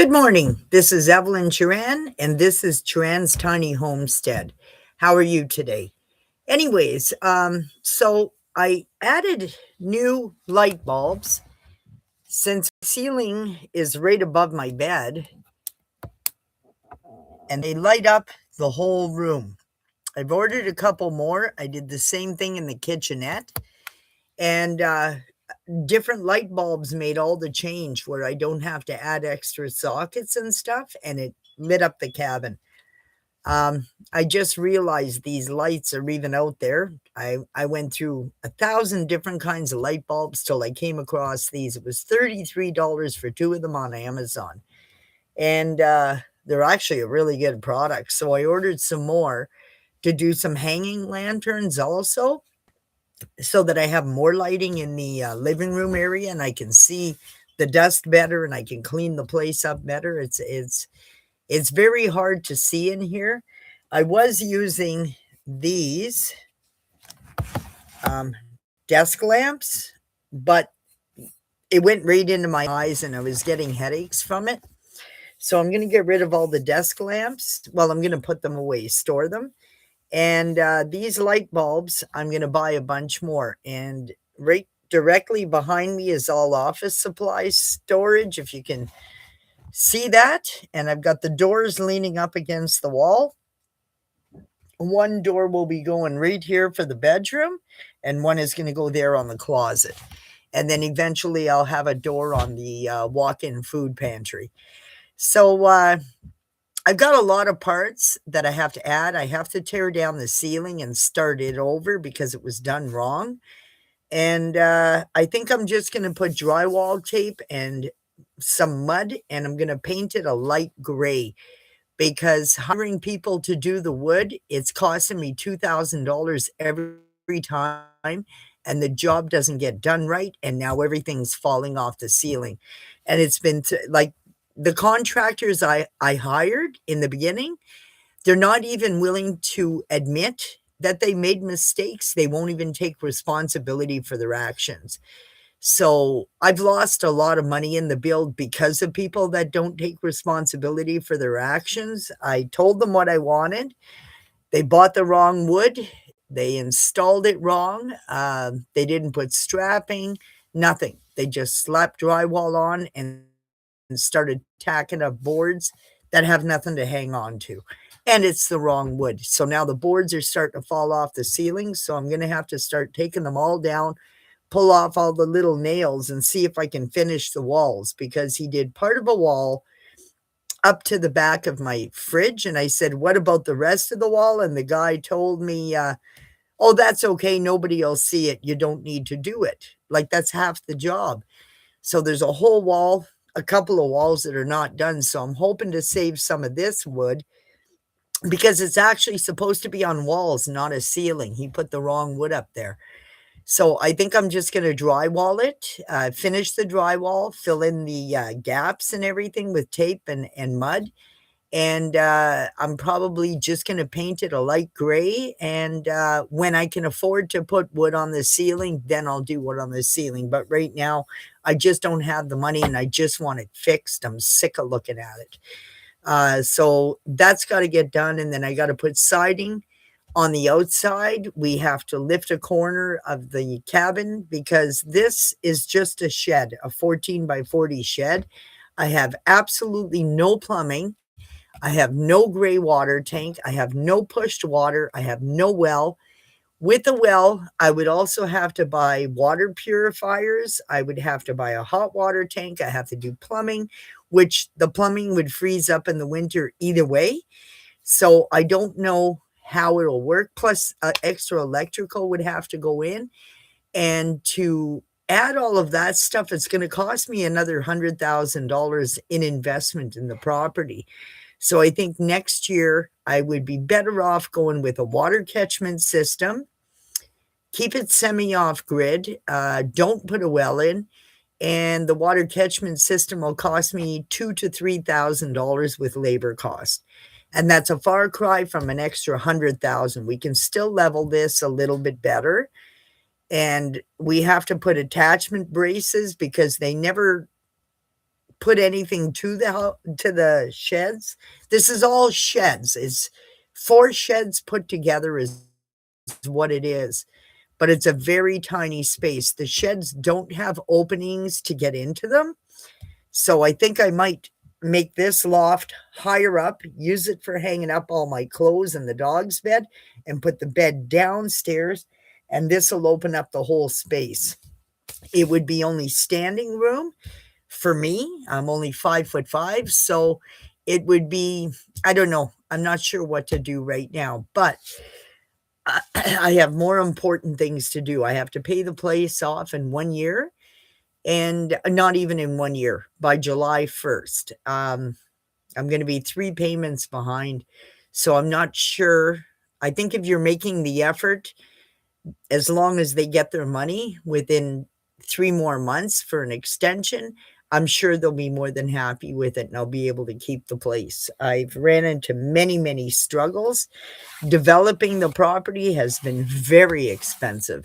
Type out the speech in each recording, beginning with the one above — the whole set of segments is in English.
Good morning. This is Evelyn Churan, and this is Churan's Tiny Homestead. How are you today? Anyways, so I added new light bulbs since the ceiling is right above my bed and they light up the whole room. I've ordered a couple more. I did the same thing in the kitchenette, and different light bulbs made all the change where I don't have to add extra sockets and stuff, and it lit up the cabin. I just realized these lights are even out there. I went through 1,000 different kinds of light bulbs till I came across these. It was $33 for two of them on Amazon, and they're actually a really good product. So I ordered some more to do some hanging lanterns also, so that I have more lighting in the living room area and I can see the dust better and I can clean the place up better. It's very hard to see in here. I was using these desk lamps, but it went right into my eyes and I was getting headaches from it. So I'm going to get rid of all the desk lamps. Well, I'm going to put them away, store them. And these light bulbs, I'm going to buy a bunch more. And right directly behind me is all office supplies storage, if you can see that. And I've got the doors leaning up against the wall. One door will be going right here for the bedroom, and one is going to go there on the closet. And then eventually I'll have a door on the walk-in food pantry. So I've got a lot of parts that I have to add. I have to tear down the ceiling and start it over because it was done wrong. And I think I'm just going to put drywall tape and some mud, and I'm going to paint it a light gray, because hiring people to do the wood, it's costing me $2,000 every time, and the job doesn't get done right, and now everything's falling off the ceiling. And it's been like the contractors I hired in the beginning, they're not even willing to admit that they made mistakes. They won't even take responsibility for their actions. So I've lost a lot of money in the build because of people that don't take responsibility for their actions. I told them what I wanted. They bought the wrong wood. They installed it wrong. They didn't put strapping, nothing. They just slapped drywall on and started tacking up boards that have nothing to hang on to. And it's the wrong wood. So now the boards are starting to fall off the ceiling. So I'm going to have to start taking them all down, pull off all the little nails and see if I can finish the walls, because he did part of a wall up to the back of my fridge. And I said, what about the rest of the wall? And the guy told me, oh, that's okay. Nobody will see it. You don't need to do it. Like, that's half the job. So there's a whole wall, a couple of walls that are not done. So I'm hoping to save some of this wood, because it's actually supposed to be on walls, not a ceiling. He put the wrong wood up there. So I think I'm just going to drywall it, finish the drywall, fill in the gaps and everything with tape and mud. And I'm probably just going to paint it a light gray. And when I can afford to put wood on the ceiling, then I'll do wood on the ceiling. But right now, I just don't have the money and I just want it fixed. I'm sick of looking at it. So that's got to get done. And then I got to put siding on the outside. We have to lift a corner of the cabin because this is just a shed, a 14 by 40 shed. I have absolutely no plumbing. I have no gray water tank. I have no pushed water. I have no well. With a well, I would also have to buy water purifiers. I would have to buy a hot water tank. I have to do plumbing, which the plumbing would freeze up in the winter either way. So I don't know how it'll work. Plus, extra electrical would have to go in. And to add all of that stuff, it's going to cost me another $100,000 in investment in the property. So I think next year I would be better off going with a water catchment system, keep it semi-off grid, don't put a well in, and the water catchment system will cost me $2,000 to $3,000 with labor cost. And that's a far cry from an extra 100,000. We can still level this a little bit better. And we have to put attachment braces because they never put anything to the sheds. This is all sheds. It's 4 sheds put together is what it is, but it's a very tiny space. The sheds don't have openings to get into them, so I think I might make this loft higher up, use it for hanging up all my clothes and the dog's bed, and put the bed downstairs, and this will open up the whole space. It would be only standing room for me. I'm only 5'5", so it would be, I don't know. I'm not sure what to do right now, but I have more important things to do. I have to pay the place off in 1 year, and not even in 1 year, by July 1st. I'm going to be 3 payments behind, so I'm not sure. I think if you're making the effort, as long as they get their money within 3 more months for an extension, I'm sure they'll be more than happy with it, and I'll be able to keep the place. I've ran into many, many struggles. Developing the property has been very expensive,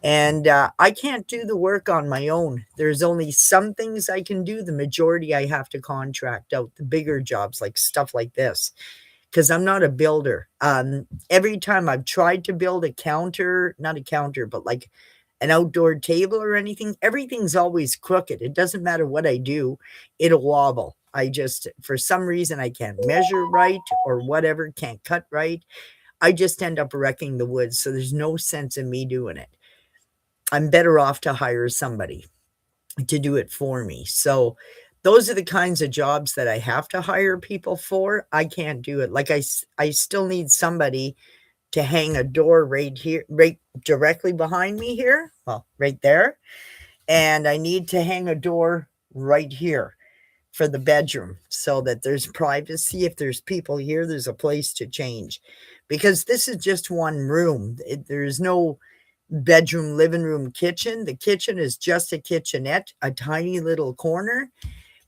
and I can't do the work on my own. There's only some things I can do. The majority I have to contract out, the bigger jobs, like stuff like this, because I'm not a builder. Every time I've tried to build a counter, not a counter, but like an outdoor table or anything, everything's always crooked. It doesn't matter what I do, it'll wobble. I just, for some reason, I can't measure right or whatever, can't cut right. I just end up wrecking the wood, so there's no sense in me doing it. I'm better off to hire somebody to do it for me. So those are the kinds of jobs that I have to hire people for. I can't do it. Like I still need somebody to hang a door right here, right directly behind me here. Well, right there. And I need to hang a door right here for the bedroom so that there's privacy. If there's people here, there's a place to change, because this is just one room. There's no bedroom, living room, kitchen. The kitchen is just a kitchenette, a tiny little corner,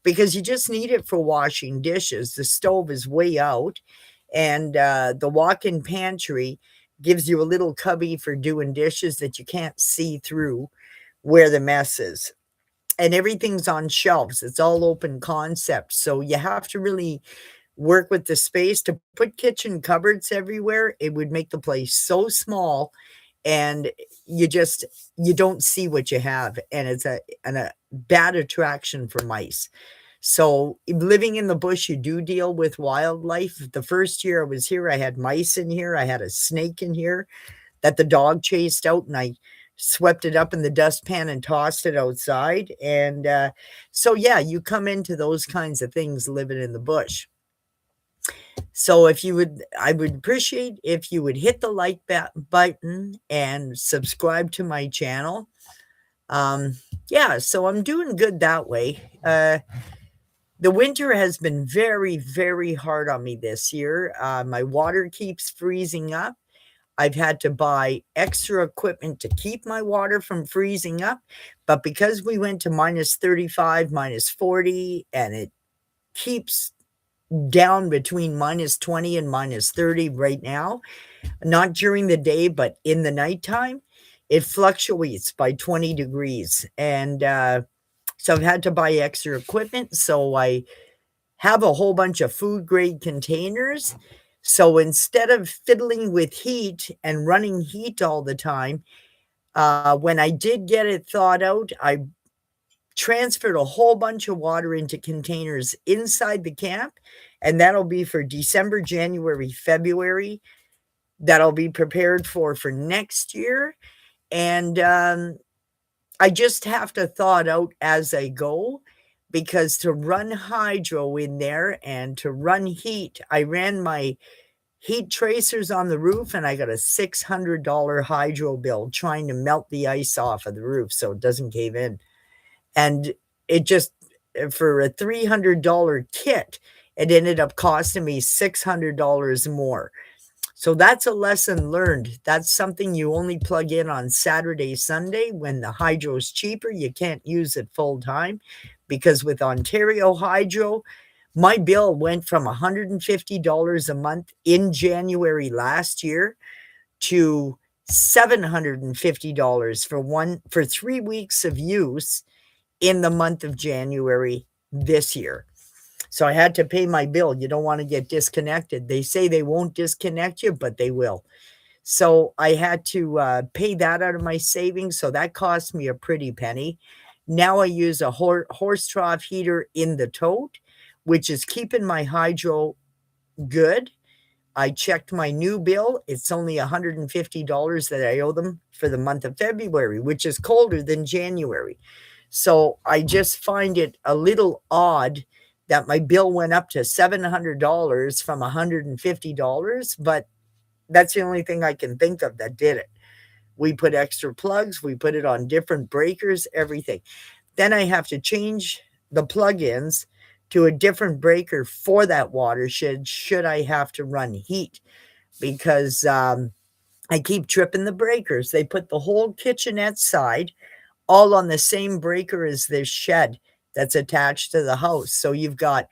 because you just need it for washing dishes. The stove is way out, and the walk-in pantry gives you a little cubby for doing dishes that you can't see through where the mess is. And everything's on shelves. It's all open concept. So you have to really work with the space. To put kitchen cupboards everywhere, it would make the place so small, and you don't see what you have, and it's a bad attraction for mice. So living in the bush, you do deal with wildlife. The first year I was here, I had mice in here. I had a snake in here that the dog chased out, and I swept it up in the dustpan and tossed it outside. And so, yeah, you come into those kinds of things living in the bush. So I would appreciate if you would hit the like button and subscribe to my channel. Yeah, so I'm doing good that way. The winter has been very, very hard on me this year. My water keeps freezing up. I've had to buy extra equipment to keep my water from freezing up. But because we went to minus 35, minus 40, and it keeps down between minus 20 and minus 30 right now, not during the day, but in the nighttime, it fluctuates by 20 degrees. And so I've had to buy extra equipment. So I have a whole bunch of food grade containers. So instead of fiddling with heat and running heat all the time, when I did get it thawed out, I transferred a whole bunch of water into containers inside the camp, and that'll be for December, January, February. That'll be prepared for next year. And I just have to thaw it out as I go, because to run hydro in there and to run heat, I ran my heat tracers on the roof, and I got a $600 hydro bill trying to melt the ice off of the roof so it doesn't cave in. And it just, for a $300 kit, it ended up costing me $600 more. So that's a lesson learned. That's something you only plug in on Saturday, Sunday when the hydro is cheaper. You can't use it full time, because with Ontario Hydro, my bill went from $150 a month in January last year to $750 for 3 weeks of use in the month of January this year. So I had to pay my bill. You don't want to get disconnected. They say they won't disconnect you, but they will. So I had to pay that out of my savings. So that cost me a pretty penny. Now I use a horse trough heater in the tote, which is keeping my hydro good. I checked my new bill. It's only $150 that I owe them for the month of February, which is colder than January. So I just find it a little odd that my bill went up to $700 from $150, but that's the only thing I can think of that did it. We put extra plugs, we put it on different breakers, everything. Then I have to change the plugins to a different breaker for that watershed should I have to run heat, because I keep tripping the breakers. They put the whole kitchenette side all on the same breaker as this shed that's attached to the house. So you've got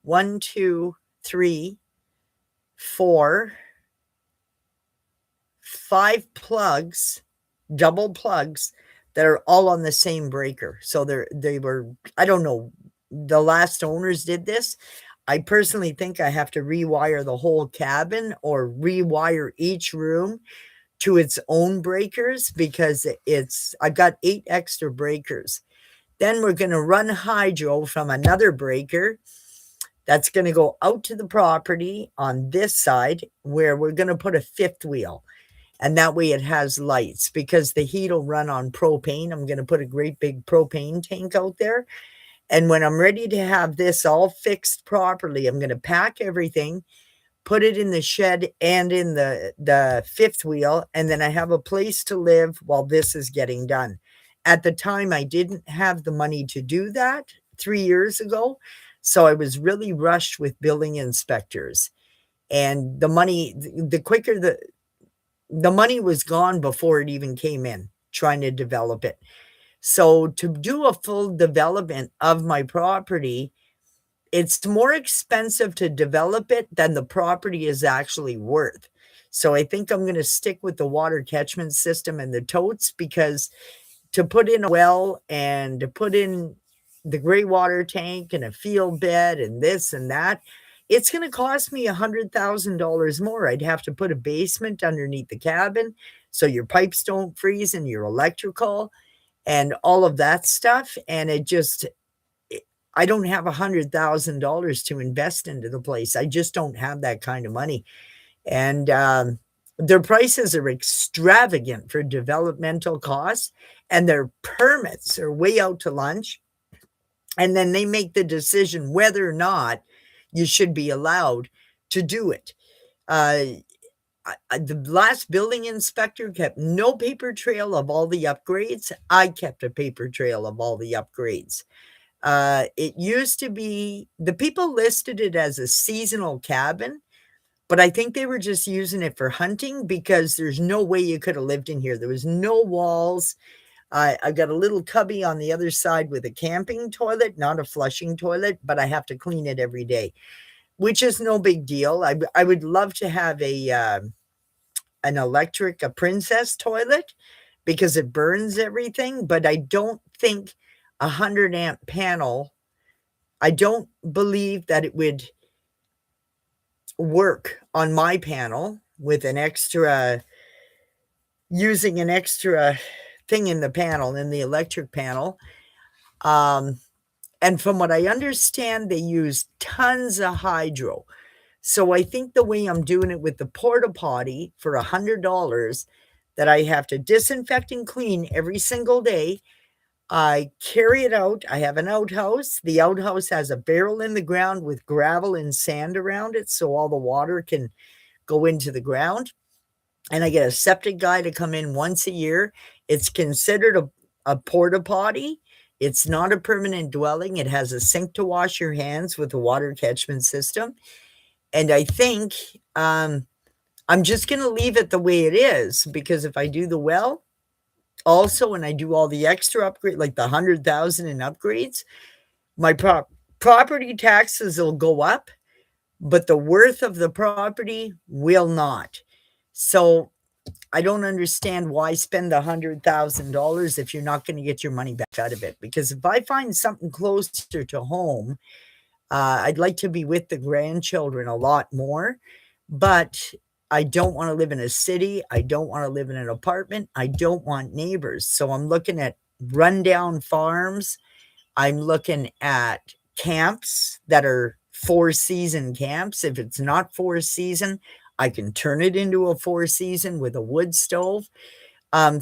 1, 2, 3, 4, 5 plugs, double plugs that are all on the same breaker. So they were, I don't know, the last owners did this. I personally think I have to rewire the whole cabin or rewire each room to its own breakers, because I've got 8 extra breakers. Then we're going to run hydro from another breaker that's going to go out to the property on this side, where we're going to put a 5th wheel. And that way it has lights, because the heat will run on propane. I'm going to put a great big propane tank out there. And when I'm ready to have this all fixed properly, I'm going to pack everything, put it in the shed and in the 5th wheel. And then I have a place to live while this is getting done. At the time, I didn't have the money to do that 3 years ago. So I was really rushed with building inspectors. And the money, the quicker the money was gone before it even came in, trying to develop it. So to do a full development of my property, it's more expensive to develop it than the property is actually worth. So I think I'm going to stick with the water catchment system and the totes, because to put in a well and to put in the gray water tank and a field bed and this and that, it's going to cost me $100,000 more. I'd have to put a basement underneath the cabin so your pipes don't freeze and your electrical and all of that stuff. And I don't have $100,000 to invest into the place. I just don't have that kind of money. And their prices are extravagant for developmental costs, and their permits are way out to lunch. And then they make the decision whether or not you should be allowed to do it. The last building inspector kept no paper trail of all the upgrades. I kept a paper trail of all the upgrades. It used to be, the people listed it as a seasonal cabin, but I think they were just using it for hunting, because there's no way you could have lived in here. There was no walls. I've got a little cubby on the other side with a camping toilet, not a flushing toilet, but I have to clean it every day, which is no big deal. I would love to have an princess toilet, because it burns everything, but I don't think a 100 amp panel, I don't believe that it would work on my panel with using an extra thing in the panel, in the electric panel. And from what I understand, they use tons of hydro. So I think the way I'm doing it with the porta potty for $100, that I have to disinfect and clean every single day. I carry it out. I have an outhouse. The outhouse has a barrel in the ground with gravel and sand around it, so all the water can go into the ground. And I get a septic guy to come in once a year. It's considered a porta potty. It's not a permanent dwelling. It has a sink to wash your hands with a water catchment system. And I think I'm just going to leave it the way it is, because if I do the well, also, when I do all the extra upgrade, like the 100,000 in upgrades, my property taxes will go up, but the worth of the property will not. So I don't understand why spend $100,000 if you're not going to get your money back out of it. Because if I find something closer to home, I'd like to be with the grandchildren a lot more, but I don't want to live in a city. I don't want to live in an apartment. I don't want neighbors. So I'm looking at rundown farms. I'm looking at camps that are 4-season camps. If it's not 4-season, I can turn it into a 4-season with a wood stove,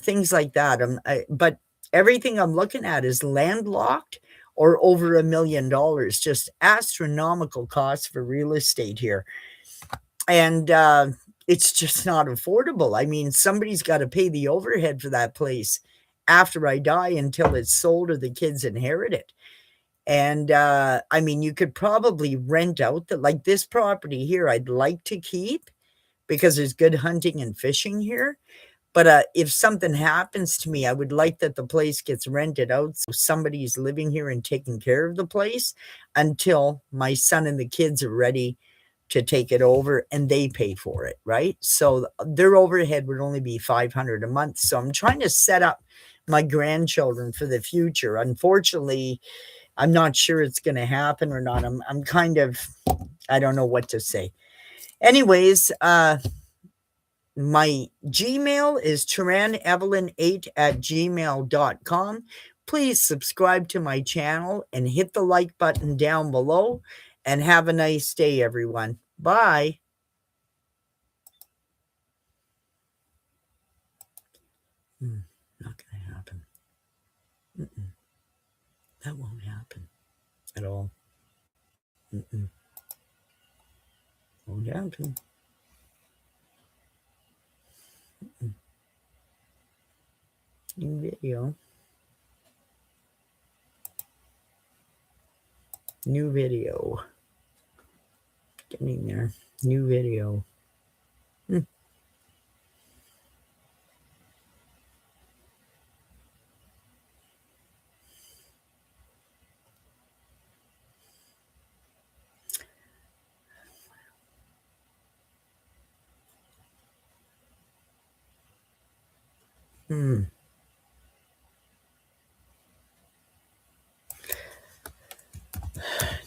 things like that. But everything I'm looking at is landlocked or over $1 million, just astronomical costs for real estate here. And it's just not affordable. I mean, somebody's got to pay the overhead for that place after I die until it's sold or the kids inherit it. And I mean, you could probably rent out like this property here, I'd like to keep because there's good hunting and fishing here. But if something happens to me, I would like that the place gets rented out so somebody's living here and taking care of the place until my son and the kids are ready to take it over and they pay for it, right? So their overhead would only be $500 a month. So I'm trying to set up my grandchildren for the future. Unfortunately, I'm not sure it's going to happen or not. I'm kind of, I don't know what to say. Anyways, my Gmail is churan8@gmail.com. Please subscribe to my channel and hit the like button down below. And have a nice day, everyone. Bye. Not going to happen. That won't happen at all. Won't happen. New video. New video. Getting there. New video.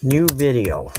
New video.